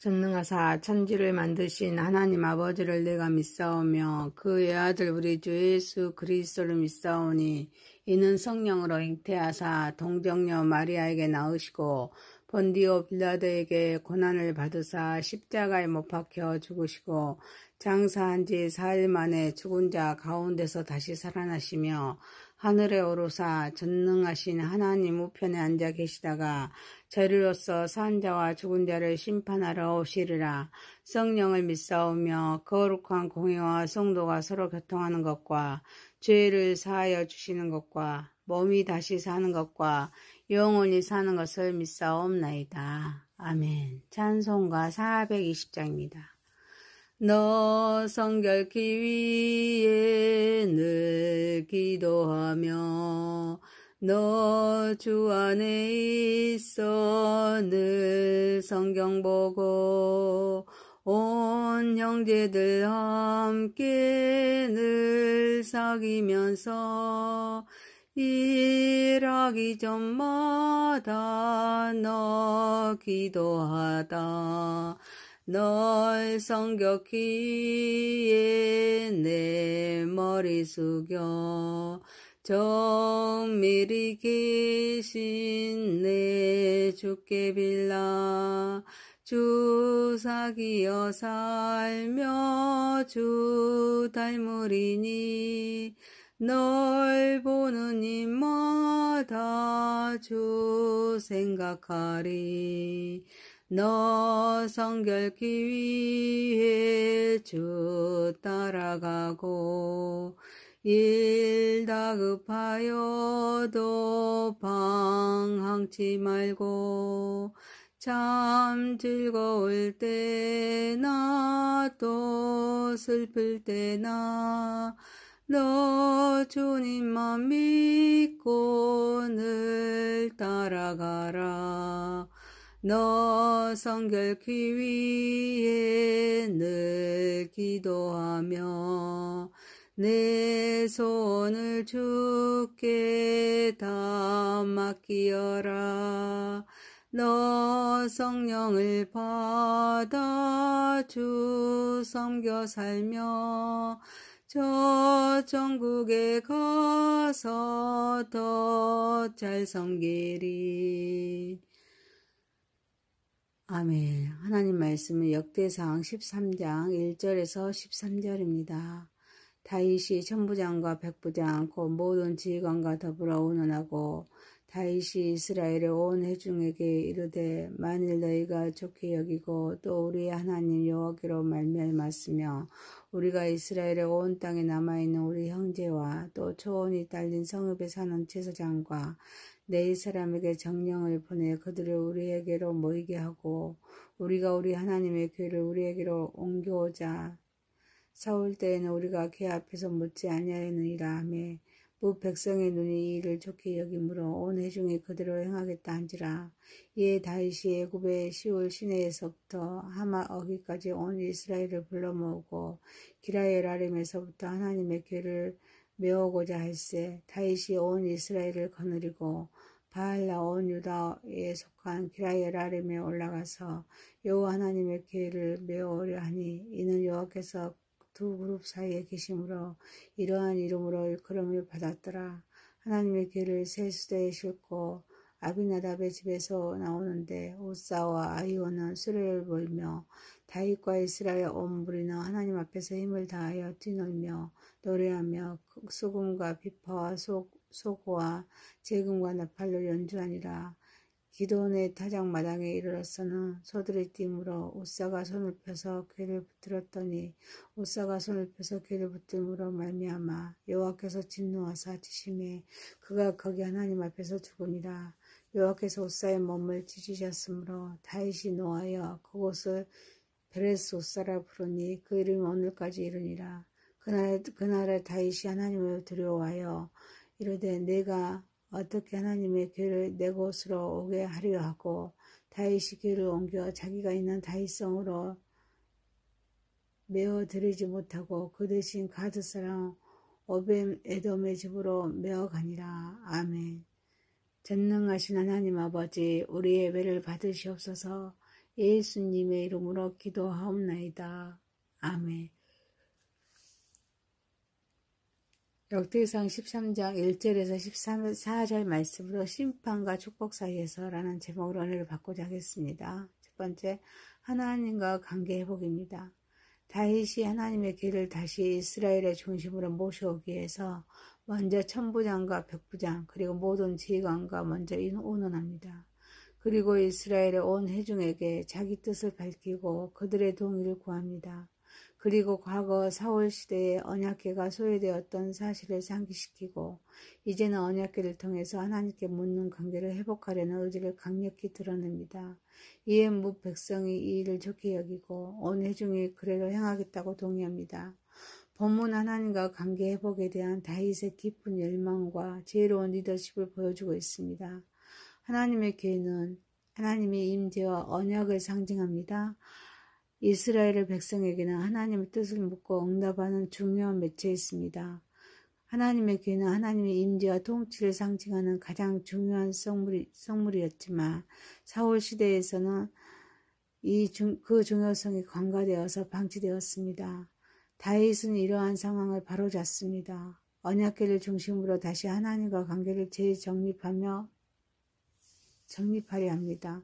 전능하사 천지를 만드신 하나님 아버지를 내가 믿사오며 그의 아들 우리 주 예수 그리스도를 믿사오니 이는 성령으로 잉태하사 동정녀 마리아에게 낳으시고 본디오 빌라도에게 고난을 받으사 십자가에 못 박혀 죽으시고 장사한 지 4일 만에 죽은 자 가운데서 다시 살아나시며 하늘에 오르사 전능하신 하나님 우편에 앉아 계시다가 저리로서 산 자와 죽은 자를 심판하러 오시리라. 성령을 믿사오며 거룩한 공회와 성도가 서로 교통하는 것과 죄를 사하여 주시는 것과 몸이 다시 사는 것과 영원히 사는 것을 믿사옵나이다. 아멘. 찬송가 420장입니다. 너 성결케 위해 늘 기도하며 너 주 안에 있어 늘 성경 보고 온 형제들 함께 늘 사귀면서 일하기 전마다 너 기도하다 널 성격히에 내 머리 숙여 정밀히 계신 내 주께 빌라 주 사귀어 살며 주 닮으리니 널 보는 입마다 주 생각하리 너 성결케 위해 주 따라가고 일 다급하여도 방황치 말고 참 즐거울 때나 또 슬플 때나 너 주님만 믿고 늘 따라가라 너 성결케 위해 늘 기도하며 내 소원을 주께 다 맡기어라 너 성령을 받아 주 섬겨 살며 저 천국에 가서 더 잘 섬기리. 아멘. 하나님 말씀은 역대상 13장 1절에서 13절입니다. 다윗이 천부장과 백부장 곧 모든 지휘관과 더불어 운원하고 다윗이 이스라엘의 온 회중에게 이르되 만일 너희가 좋게 여기고 또 우리의 하나님 여호와께로 말미암았으며 우리가 이스라엘의 온 땅에 남아있는 우리 형제와 또 초원이 딸린 성읍에 사는 제사장과 내 사람에게 정령을 보내 그들을 우리에게로 모이게 하고 우리가 우리 하나님의 교회를 우리에게로 옮겨오자 사올 때에는 우리가 걔 앞에서 묻지 아니하였느니라 하며 무 백성의 눈이 이 일을 좋게 여기므로 온 회중이 그대로 행하겠다 한지라. 이에 다윗이 애굽의 시올 시내에서부터 하마 어기까지 온 이스라엘을 불러 모으고 기라엘아림에서부터 하나님의 교회를 메우고자 할세 다윗이 온 이스라엘을 거느리고 바알라 온 유다에 속한 기라엘아림에 올라가서 여호와 하나님의 교회를 메우려 하니 이는 여호와께서 두 그룹 사이에 계심으로 이러한 이름으로 일컬음을 받았더라. 하나님의 교회를 새 수대에 싣고 아비나답의 집에서 나오는데 우사와 아히오는 수레를 몰며 다윗과 이스라엘 온 무리는 하나님 앞에서 힘을 다하여 뛰놀며 노래하며 수금과 비파와 소고와 재금과 나팔로 연주하니라. 기도원의 타작마당에 이르러서는 소들이 뛰므로 우사가 손을 펴서 궤를 붙들었더니 우사가 손을 펴서 궤를 붙들므로 말미암아 여호와께서 진노하사 치심에 그가 거기 하나님 앞에서 죽으니라. 여호와께서 우사의 몸을 찢으셨으므로 다윗이 노하여 그곳을 베레스 우사라 부르니 그 이름이 오늘까지 이르니라. 그날에 다윗이 하나님을 두려워하여 이르되 내가 어떻게 하나님의 교회를 내 곳으로 오게 하려 하고 다윗이 교회를 옮겨 자기가 있는 다윗성으로 메어 드리지 못하고 그 대신 가드 사람 오벤 에돔의 집으로 메어 가니라. 아멘. 전능하신 하나님 아버지 우리의 예배를 받으시옵소서. 예수님의 이름으로 기도하옵나이다. 아멘. 역대상 13장 1절에서 14절 말씀으로 심판과 축복 사이에서 라는 제목으로 은혜를 받고자 하겠습니다. 첫 번째, 하나님과 관계 회복입니다. 다윗이 하나님의 길을 다시 이스라엘의 중심으로 모셔오기 위해서 먼저 천부장과 백부장 그리고 모든 지휘관과 먼저 의논합니다. 그리고 이스라엘의 온 회중에게 자기 뜻을 밝히고 그들의 동의를 구합니다. 그리고 과거 사울 시대에 언약궤가 소외되었던 사실을 상기시키고 이제는 언약궤를 통해서 하나님께 묻는 관계를 회복하려는 의지를 강력히 드러냅니다. 이에 뭇 백성이 이 일을 좋게 여기고 온 회중이 그래로 행하겠다고 동의합니다. 본문 하나님과 관계 회복에 대한 다윗의 깊은 열망과 지혜로운 리더십을 보여주고 있습니다. 하나님의 교회는 하나님의 임재와 언약을 상징합니다. 이스라엘의 백성에게는 하나님의 뜻을 묻고 응답하는 중요한 매체였습니다. 하나님의 교회는 하나님의 임재와 통치를 상징하는 가장 중요한 성물이었지만 사울 시대에서는 그 중요성이 간과되어서 방치되었습니다. 다윗은 이러한 상황을 바로잡습니다. 언약궤를 중심으로 다시 하나님과 관계를 재정립하려 합니다.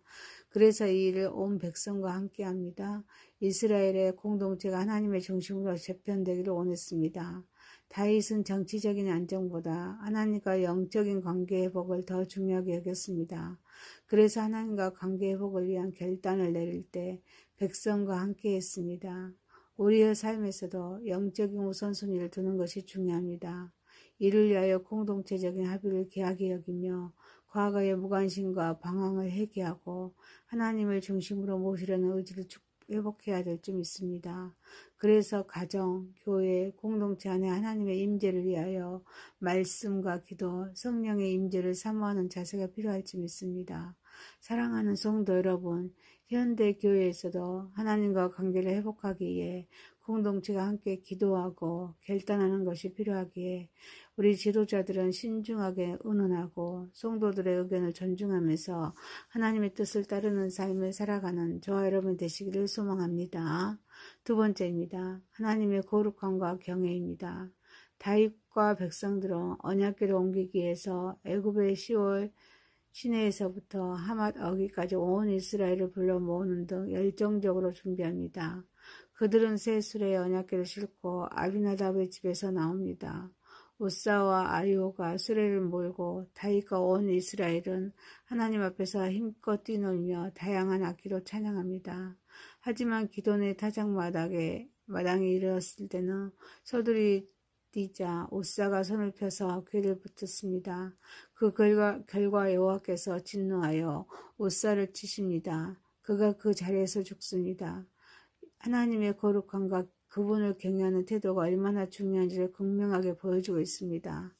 그래서 이 일을 온 백성과 함께 합니다. 이스라엘의 공동체가 하나님의 중심으로 재편되기를 원했습니다. 다윗은 정치적인 안정보다 하나님과 영적인 관계 회복을 더 중요하게 여겼습니다. 그래서 하나님과 관계 회복을 위한 결단을 내릴 때 백성과 함께 했습니다. 우리의 삶에서도 영적인 우선순위를 두는 것이 중요합니다. 이를 위하여 공동체적인 합의를 귀하게 여기며 과거의 무관심과 방황을 회개하고 하나님을 중심으로 모시려는 의지를 회복해야 될 점 있습니다. 그래서 가정, 교회, 공동체 안에 하나님의 임재를 위하여 말씀과 기도, 성령의 임재를 사모하는 자세가 필요할 점 있습니다. 사랑하는 성도 여러분, 현대 교회에서도 하나님과 관계를 회복하기 위해 공동체가 함께 기도하고 결단하는 것이 필요하기에 우리 지도자들은 신중하게 의논하고 성도들의 의견을 존중하면서 하나님의 뜻을 따르는 삶을 살아가는 저와 여러분 되시기를 소망합니다. 두 번째입니다. 하나님의 거룩함과 경외입니다. 다윗과 백성들은 언약궤를 옮기기 위해서 애굽의 시올 시내에서부터 하맛 어기까지 온 이스라엘을 불러 모으는 등 열정적으로 준비합니다. 그들은 새 수레에 언약궤를 싣고 아비나답의 집에서 나옵니다. 우사와 아리오가 수레를 몰고 다윗과 온 이스라엘은 하나님 앞에서 힘껏 뛰놀며 다양한 악기로 찬양합니다. 하지만 기돈의 타작마당에 이르렀을 때는 서둘이 뛰자 우사가 손을 펴서 궤를 붙였습니다. 그 결과 여호와께서 진노하여 우사를 치십니다. 그가 그 자리에서 죽습니다. 하나님의 거룩함과 그분을 경외하는 태도가 얼마나 중요한지를 극명하게 보여주고 있습니다.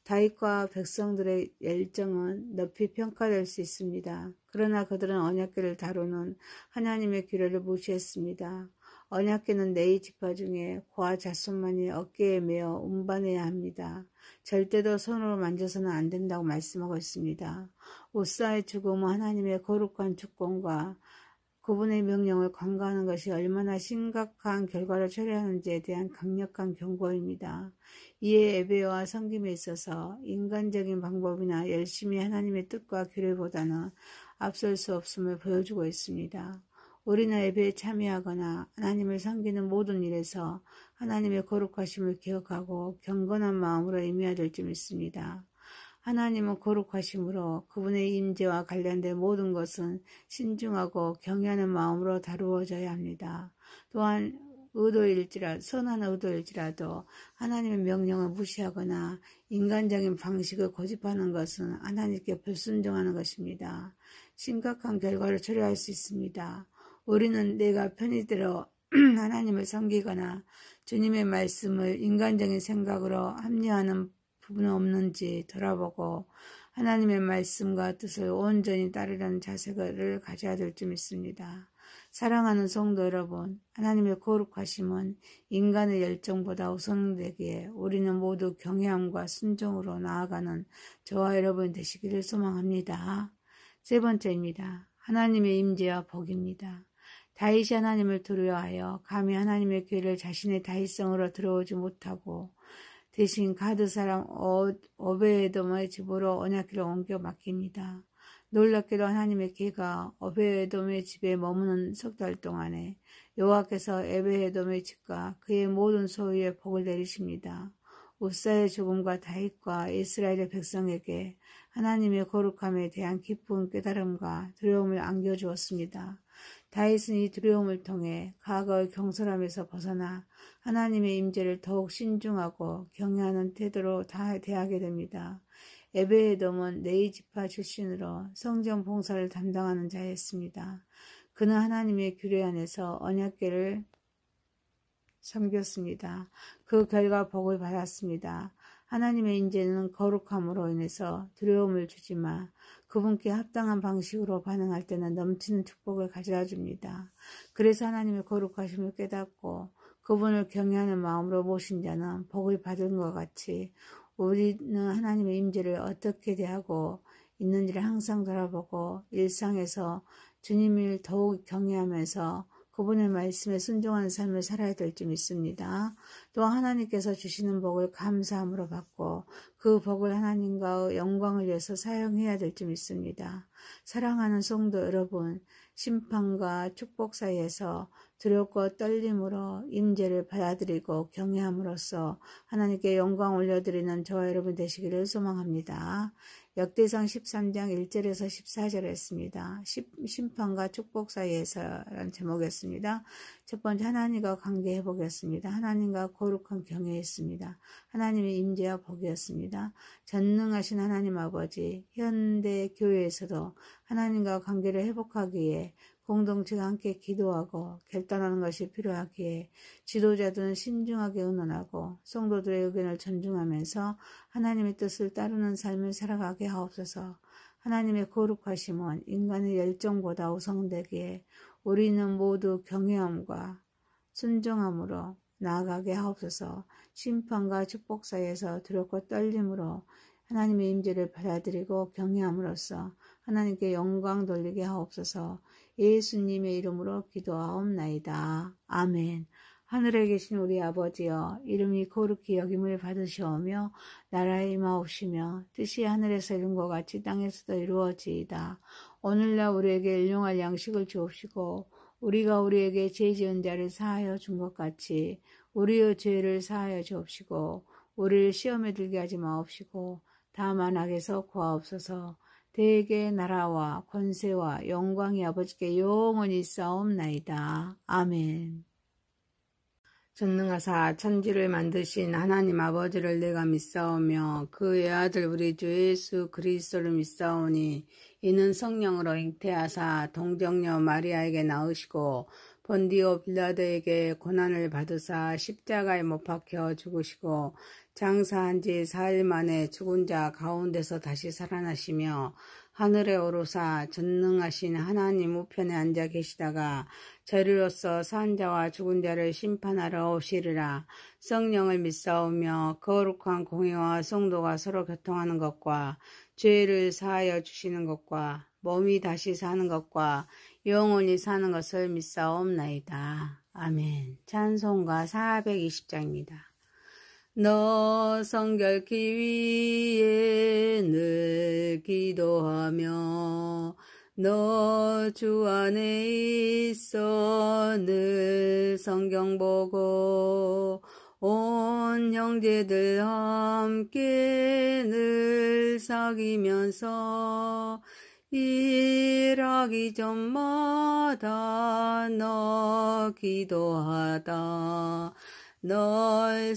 다윗과 백성들의 열정은 높이 평가될 수 있습니다. 그러나 그들은 언약궤를 다루는 하나님의 규례를 무시했습니다. 언약궤는 레위 지파 중에 고아 자손만이 어깨에 메어 운반해야 합니다. 절대로 손으로 만져서는 안 된다고 말씀하고 있습니다. 우사의 죽음은 하나님의 거룩한 주권과 그분의 명령을 간과하는 것이 얼마나 심각한 결과를 초래하는지에 대한 강력한 경고입니다. 이에 예배와 섬김에 있어서 인간적인 방법이나 열심히 하나님의 뜻과 규례보다는 앞설 수 없음을 보여주고 있습니다. 우리는 예배에 참여하거나 하나님을 섬기는 모든 일에서 하나님의 거룩하심을 기억하고 경건한 마음으로 임해야 될 점 있습니다. 하나님은 거룩하심으로 그분의 임재와 관련된 모든 것은 신중하고 경외하는 마음으로 다루어져야 합니다. 또한 선한 의도일지라도 하나님의 명령을 무시하거나 인간적인 방식을 고집하는 것은 하나님께 불순종하는 것입니다. 심각한 결과를 초래할 수 있습니다. 우리는 내가 편의대로 하나님을 섬기거나 주님의 말씀을 인간적인 생각으로 합리화하는 부분은 없는지 돌아보고 하나님의 말씀과 뜻을 온전히 따르려는 자세를 가져야 될 점 있습니다. 사랑하는 성도 여러분, 하나님의 거룩하심은 인간의 열정보다 우선되기에 우리는 모두 경외함과 순종으로 나아가는 저와 여러분 되시기를 소망합니다. 세 번째입니다. 하나님의 임재와 복입니다. 다윗이 하나님을 두려워하여 감히 하나님의 궤를 자신의 다윗성으로 들어오지 못하고 대신 가드 사람 오베에돔의 집으로 언약궤를 옮겨 맡깁니다. 놀랍게도 하나님의 궤가 오베에돔의 집에 머무는 석 달 동안에 여호와께서 오베에돔의 집과 그의 모든 소유에 복을 내리십니다. 우사의 죽음과 다윗과 이스라엘의 백성에게 하나님의 거룩함에 대한 깊은 깨달음과 두려움을 안겨주었습니다. 다윗은 이 두려움을 통해 과거의 경솔함에서 벗어나 하나님의 임재를 더욱 신중하고 경외하는 태도로 대하게 됩니다. 오베에돔은 레위 지파 출신으로 성전 봉사를 담당하는 자였습니다. 그는 하나님의 규례 안에서 언약궤를 섬겼습니다. 그 결과 복을 받았습니다. 하나님의 임재는 거룩함으로 인해서 두려움을 주지만 그분께 합당한 방식으로 반응할 때는 넘치는 축복을 가져다 줍니다. 그래서 하나님의 거룩하심을 깨닫고 그분을 경외하는 마음으로 모신 자는 복을 받은 것 같이 우리는 하나님의 임재를 어떻게 대하고 있는지를 항상 돌아보고 일상에서 주님을 더욱 경외하면서 그분의 말씀에 순종하는 삶을 살아야 될 줄 믿습니다. 또한 하나님께서 주시는 복을 감사함으로 받고 그 복을 하나님과의 영광을 위해서 사용해야 될 줄 믿습니다. 사랑하는 성도 여러분, 심판과 축복 사이에서 두렵고 떨림으로 임재를 받아들이고 경외함으로써 하나님께 영광 올려드리는 저와 여러분 되시기를 소망합니다. 역대상 13장 1절에서 14절 했습니다. 심판과 축복 사이에서라는 제목이었습니다. 첫 번째, 하나님과 관계 회복이었습니다. 하나님과 거룩한 경외였습니다. 하나님의 임재와 복이었습니다. 전능하신 하나님 아버지, 현대 교회에서도 하나님과 관계를 회복하기 위해 공동체가 함께 기도하고 결단하는 것이 필요하기에 지도자들은 신중하게 의논하고 성도들의 의견을 존중하면서 하나님의 뜻을 따르는 삶을 살아가게 하옵소서. 하나님의 거룩하심은 인간의 열정보다 우선되기에 우리는 모두 경외함과 순종함으로 나아가게 하옵소서. 심판과 축복 사이에서 두렵고 떨림으로 하나님의 임재를 받아들이고 경외함으로써 하나님께 영광 돌리게 하옵소서. 예수님의 이름으로 기도하옵나이다. 아멘. 하늘에 계신 우리 아버지여, 이름이 거룩히 여김을 받으시오며 나라에 임하옵시며 뜻이 하늘에서 이룬 것 같이 땅에서도 이루어지이다. 오늘날 우리에게 일용할 양식을 주옵시고 우리가 우리에게 죄 지은 자를 사하여 준 것 같이 우리의 죄를 사하여 주옵시고 우리를 시험에 들게 하지 마옵시고 다만 악에서 구하옵소서. 대개 나라와 권세와 영광이 아버지께 영원히 있사옵나이다. 아멘. 전능하사 천지를 만드신 하나님 아버지를 내가 믿사오며 그의 아들 우리 주 예수 그리스도를 믿사오니 이는 성령으로 잉태하사 동정녀 마리아에게 낳으시고 본디오 빌라도에게 고난을 받으사 십자가에 못 박혀 죽으시고 장사한 지 4일 만에 죽은 자 가운데서 다시 살아나시며 하늘에 오르사 전능하신 하나님 우편에 앉아 계시다가 저리로서 산 자와 죽은 자를 심판하러 오시리라. 성령을 믿사오며 거룩한 공회와 성도가 서로 교통하는 것과 죄를 사하여 주시는 것과 몸이 다시 사는 것과 영원히 사는 것을 믿사옵나이다. 아멘. 찬송가 420장입니다. 너 성결케 위해 늘 기도하며 너 주 안에 있어 늘 성경 보고 온 형제들 함께 늘 사귀면서 일하기 전마다 너 기도하다. 널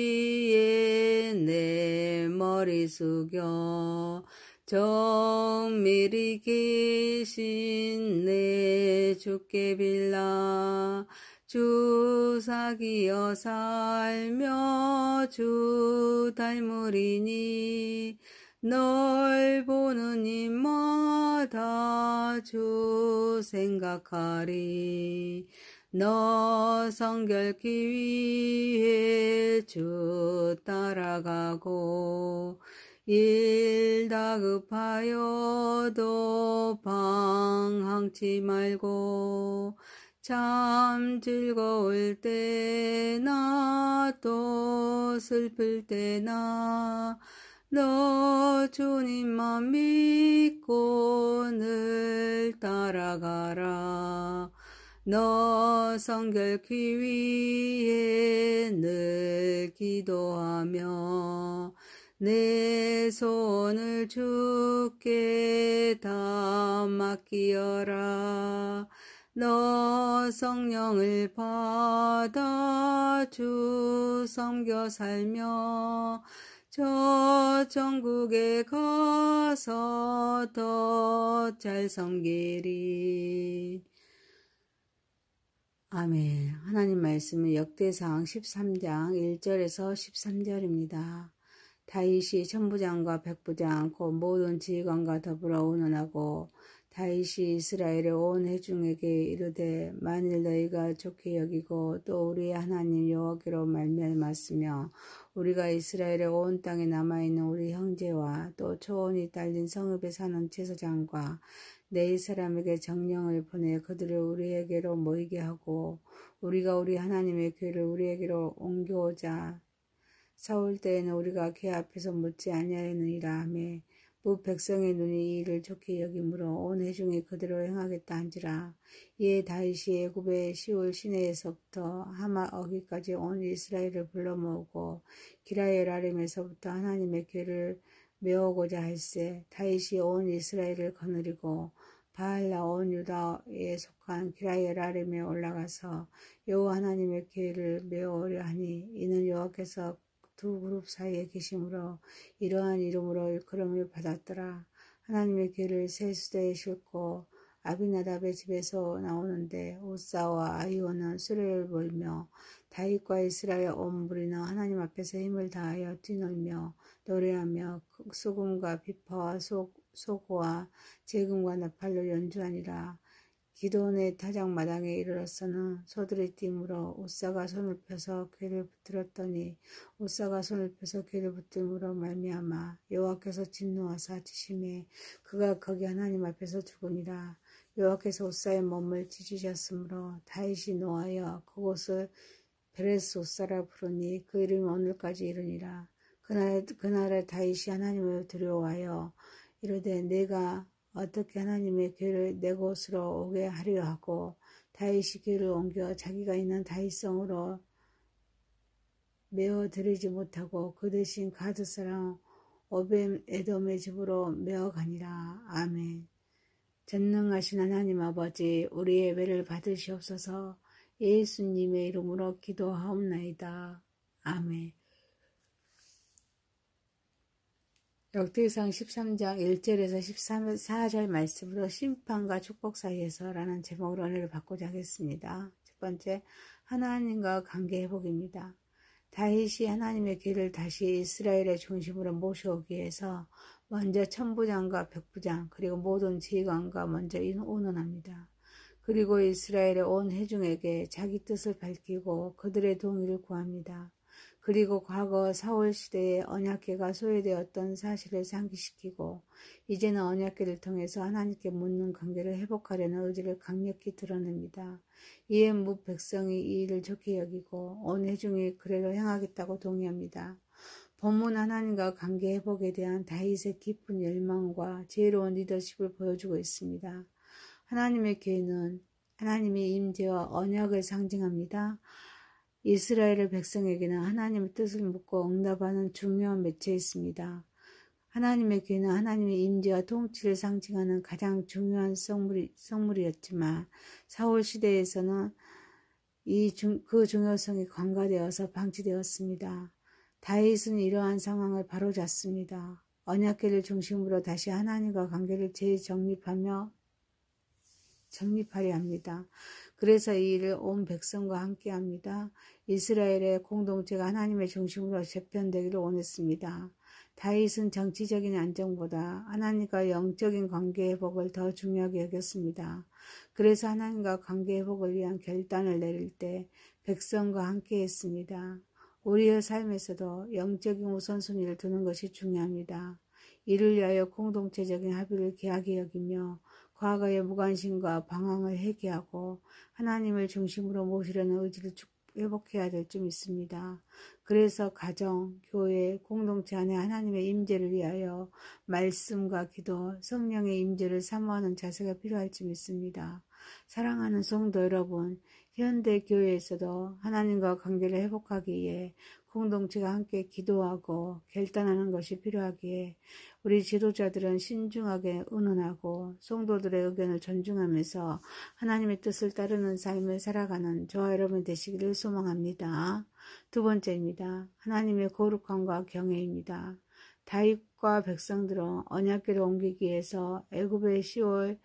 성격히에 내 머리 숙여 정밀히 계신 내 주께 빌라. 주 사귀어 살며 주 닮으리니 널 보는 입마다 주 생각하리. 너 성결케 위해 주 따라가고 일 다급하여도 방황치 말고 참 즐거울 때나 또 슬플 때나 너 주님만 믿고 늘 따라가라. 너 성결케 위해 늘 기도하며 내 손을 주께 다 맡기어라. 너 성령을 받아 주 섬겨 살며 저 천국에 가서 더 잘 섬기리. 아멘. 하나님 말씀은 역대상 13장 1절에서 13절입니다. 다윗이 천부장과 백부장 곧 모든 지휘관과 더불어 운원하고 다윗이 이스라엘의 온 회중에게 이르되 만일 너희가 좋게 여기고 또 우리의 하나님 여호와께로 말미암았으며 우리가 이스라엘의 온 땅에 남아있는 우리 형제와 또 초원이 딸린 성읍에 사는 제사장과 내 사람에게 정령을 보내 그들을 우리에게로 모이게 하고 우리가 우리 하나님의 교회를 우리에게로 옮겨오자 사올 때에는 우리가 걔 앞에서 묻지 아니하였느니라 하며 무 백성의 눈이 이 일을 좋게 여김으로 온 회중이 그대로 행하겠다 한지라. 이에 다윗이 애굽의 시올 시내에서부터 하마 어기까지 온 이스라엘을 불러 모으고 기라엘아림에서부터 하나님의 궤를 메우고자 할세. 다윗이 온 이스라엘을 거느리고 바알라 온 유다에 속한 기라엘아림에 올라가서 여호와 하나님의 궤를 메우려 하니 이는 여호와께서 두 그룹 사이에 계심으로 이러한 이름으로 일컬음을 받았더라. 하나님의 궤를 새 수대에 싣고 아비나답의 집에서 나오는데 우사와 아히오는 수레를 몰며 다윗과 이스라엘 온 무리는 하나님 앞에서 힘을 다하여 뛰놀며 노래하며 수금과 비파와 소고와 재금과 나팔로 연주하니라. 기도원의 타작마당에 이르렀서는 소들이 뛰므로 우사가 손을 펴서 궤를 붙들었더니 우사가 손을 펴서 궤를 붙들므로 말미암아 여호와께서 진노하사 치심에 그가 거기 하나님 앞에서 죽으니라. 여호와께서 우사의 몸을 찢으셨으므로 다윗이 노하여 그곳을 베레스 우사라 부르니 그 이름이 오늘까지 이르니라. 그날에 다윗이 하나님을 두려워하여 이르되 내가 어떻게 하나님의 궤를 내 곳으로 오게 하려 하고 다윗이 궤를 옮겨 자기가 있는 다윗성으로 메어 드리지 못하고 그 대신 가드 사람 오벳 에돔의 집으로 메어 가니라. 아멘. 전능하신 하나님 아버지 우리의 예배를 받으시옵소서. 예수님의 이름으로 기도하옵나이다. 아멘. 역대상 13장 1절에서 14절 말씀으로 심판과 축복 사이에서 라는 제목으로 은혜를 받고자 하겠습니다. 첫 번째, 하나님과 관계 회복입니다. 다윗이 하나님의 궤를 다시 이스라엘의 중심으로 모셔오기 위해서 먼저 천부장과 백부장 그리고 모든 지휘관과 먼저 운원합니다. 그리고 이스라엘의 온 회중에게 자기 뜻을 밝히고 그들의 동의를 구합니다. 그리고 과거 사울 시대에 언약궤가 소외되었던 사실을 상기시키고 이제는 언약궤를 통해서 하나님께 묻는 관계를 회복하려는 의지를 강력히 드러냅니다. 이에 무 백성이 이 일을 좋게 여기고 온 회중이 그래로 행하겠다고 동의합니다. 본문 하나님과 관계 회복에 대한 다윗의 깊은 열망과 지혜로운 리더십을 보여주고 있습니다. 하나님의 궤는 하나님의 임재와 언약을 상징합니다. 이스라엘의 백성에게는 하나님의 뜻을 묻고 응답하는 중요한 매체였습니다. 하나님의 궤는 하나님의 임재와 통치를 상징하는 가장 중요한 성물이었지만 사울 시대에서는 그 중요성이 간과되어서 방치되었습니다. 다윗은 이러한 상황을 바로잡습니다. 언약궤를 중심으로 다시 하나님과 관계를 재정립하려 합니다. 그래서 이 일을 온 백성과 함께 합니다. 이스라엘의 공동체가 하나님의 중심으로 재편되기를 원했습니다. 다윗은 정치적인 안정보다 하나님과 영적인 관계 회복을 더 중요하게 여겼습니다. 그래서 하나님과 관계 회복을 위한 결단을 내릴 때 백성과 함께 했습니다. 우리의 삶에서도 영적인 우선순위를 두는 것이 중요합니다. 이를 위하여 공동체적인 합의를 귀하게 여기며 과거의 무관심과 방황을 회개하고 하나님을 중심으로 모시려는 의지를 회복해야 될 점 있습니다. 그래서 가정, 교회, 공동체 안에 하나님의 임재를 위하여 말씀과 기도, 성령의 임재를 사모하는 자세가 필요할 점 있습니다. 사랑하는 성도 여러분, 현대 교회에서도 하나님과 관계를 회복하기 위해 공동체가 함께 기도하고 결단하는 것이 필요하기에 우리 지도자들은 신중하게 의논하고 성도들의 의견을 존중하면서 하나님의 뜻을 따르는 삶을 살아가는 저와 여러분 되시기를 소망합니다. 두 번째입니다. 하나님의 거룩함과 경외입니다. 다윗과 백성들은 언약궤를 옮기기 위해서 애굽의 시올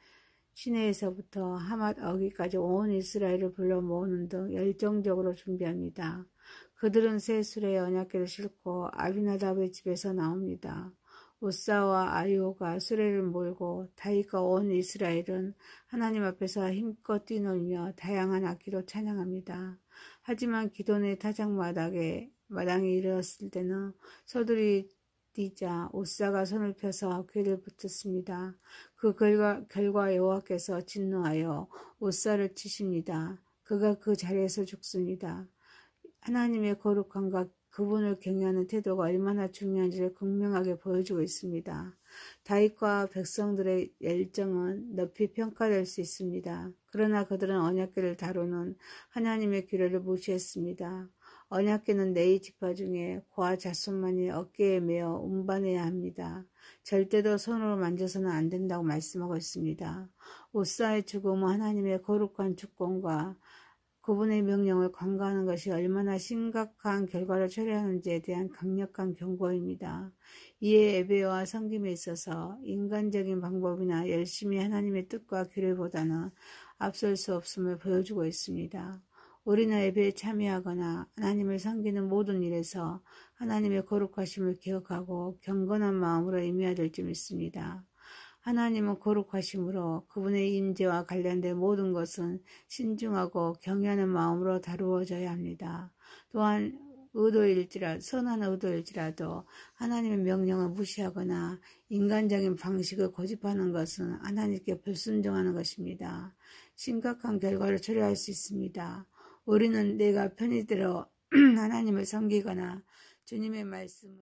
시내에서부터 하맛 어기까지 온 이스라엘을 불러 모으는 등 열정적으로 준비합니다. 그들은 새 수레에 언약궤를 싣고 아비나답의 집에서 나옵니다. 우사와 아이오가 수레를 몰고 다윗과 온 이스라엘은 하나님 앞에서 힘껏 뛰놀며 다양한 악기로 찬양합니다. 하지만 기돈의 타작마당에 이르렀을 때는 서둘이 뛰자 우사가 손을 펴서 궤를 붙였습니다. 그 결과 여호와께서 진노하여 우사를 치십니다. 그가 그 자리에서 죽습니다. 하나님의 거룩함과 그분을 경외하는 태도가 얼마나 중요한지를 극명하게 보여주고 있습니다. 다윗과 백성들의 열정은 높이 평가될 수 있습니다. 그러나 그들은 언약궤를 다루는 하나님의 규례를 무시했습니다. 언약궤는 레위 지파 중에 고아 자손만이 어깨에 메어 운반해야 합니다. 절대로 손으로 만져서는 안 된다고 말씀하고 있습니다. 우사의 죽음은 하나님의 거룩한 주권과 그분의 명령을 간과하는 것이 얼마나 심각한 결과를 초래하는지에 대한 강력한 경고입니다. 이에 예배와 섬김에 있어서 인간적인 방법이나 열심히 하나님의 뜻과 규례보다는 앞설 수 없음을 보여주고 있습니다. 우리는 예배에 참여하거나 하나님을 섬기는 모든 일에서 하나님의 거룩하심을 기억하고 경건한 마음으로 임해야 될 점 있습니다. 하나님은 거룩하심으로 그분의 임재와 관련된 모든 것은 신중하고 경외하는 마음으로 다루어져야 합니다. 또한 선한 의도일지라도 하나님의 명령을 무시하거나 인간적인 방식을 고집하는 것은 하나님께 불순종하는 것입니다. 심각한 결과를 초래할 수 있습니다. 우리는 내가 편의대로 하나님을 섬기거나 주님의 말씀을